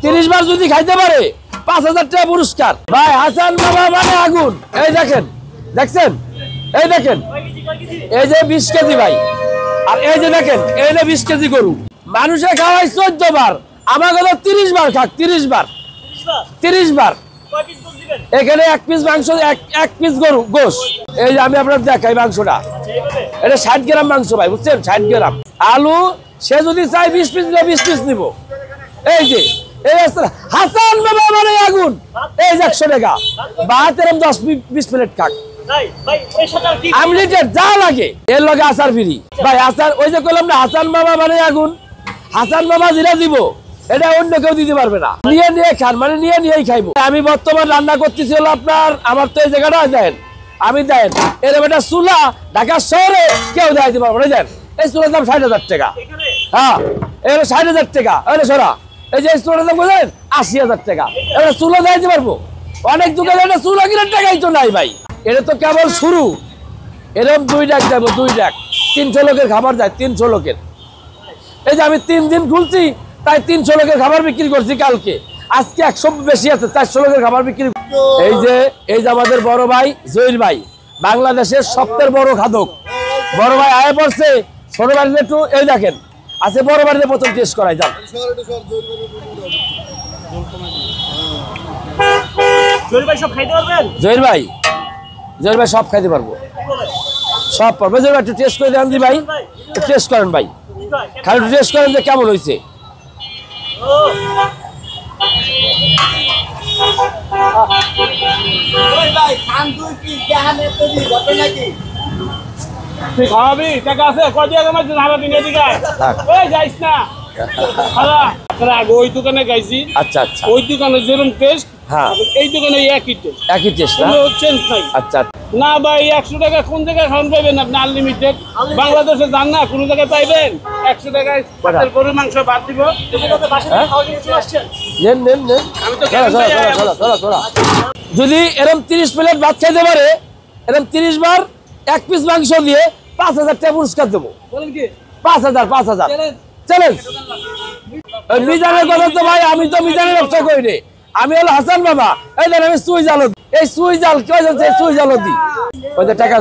30 বার যদি খাইতে পারে 5000 টাকা পুরস্কার। ভাই হাসান বাবা মানে আগুন। এই দেখেন, দেখছেন? এই দেখেন, এই যে 20 কেজি ভাই, আর এই যে দেখেন, এই যে 20 কেজি গরু মানুষে খাওয়াই 14 বার, আমার কথা 30 বার খাক, 30 বার, 30 বার। এখানে 1 পিস মাংস, এক পিস গরু গোশ। এই যে আমি আপনার দেখাই মাংসটা, এটা 60 গ্রাম মাংস ভাই, বুঝছেন? 60 গ্রাম আলু। সে যদি চাই 20 পিস নিলে 20 পিস নিব। এই যে হাসান বাবা মানে আগুন। এই যে 100 টাকা ভাত, এরকম 10-20 প্লেট খাক, আনলিমিটেড যা লাগে। এর লগে আচার ফ্রি ভাই। আচার ওই যে বললাম না, হাসান বাবা মানে আগুন। হাসান বাবা যেটা দিব এটা অন্য কেউ দিতে পারবে না। নিয়ে নিয়ে খান, মানে নিয়ে নিয়েই খাইবো। আমি বর্তমান রান্না করতেছি হলো আপনার, আমার তো এই জায়গাটা দেন, আমি দেন এরকম একটা চুলা ঢাকা শহরে কেউ দেখাইতে পারবো না। দেন এই চুলার দাম 60,000 টাকা। হ্যাঁ, এবার 60,000 টাকা। সরা এই যে চুলার দাম বলছেন 80,000 টাকা। এবার চুলা দেখাইতে পারবো? অনেক দোকানে চুলা কিনার টাকাই তো নাই ভাই। এটা তো কেবল শুরু। এরকম 2 ডাক যাবো, 2 ডাক 300 লোকের খাবার যায়, 300 লোকের। এই যে আমি 3 দিন খুলছি, তাই 300 লোকের খাবার বিক্রি করছি। কালকে আজকে 100 বেশি আছে, 400 লোকের খাবার বিক্রি। এই যে আমাদের বড় ভাই জহির ভাই, বাংলাদেশের সবচেয়ে বড় খাদক। বড় ভাই আয় পড়ছে, ছোট বাড়িতে একটু এই দেখেন আছে, বড় বাড়িতে প্রথম টেস্ট করাই যান। জহির ভাই সব খাইতে পারবেন? জহির ভাই সব খাইতে পারবো, সব পারবো। জহির ভাই একটু টেস্ট করে দেন ভাই, টেস্ট করেন ভাই, খালি টেস্ট করেন যে কেমন হয়েছে। ওই দোকানে গাইছি, আচ্ছা আচ্ছা, ওই দোকানে যেরকম টেস্ট, হ্যাঁ এই দোকানে একই টেস্ট চেঞ্জ নাই। আচ্ছা না ভাই, 100 টাকা কোন জায়গায় খাওয়ান পাইবেন আপনি? আনলিমিটেড বাংলাদেশে যান না, কোন জায়গায় পাইবেন 100 টাকায় গরুর মাংস ভাত দিব। যদি এরকম 30 প্লেট ভাত খাইতে পারে, এরকম 30 বার 1 পিস মাংস দিয়ে 5,000 টাকা পুরস্কার দেবো। 5,000 চ্যালেঞ্জ। মিজানের কথা তো ভাই, আমি তো মিজানের ব্যবসা করি রে। আমি হলো হাসান বাবা। এই দেন আমি সুই জাল, এই সুই জাল কেউ সুই জাল দিই, ওই টাকা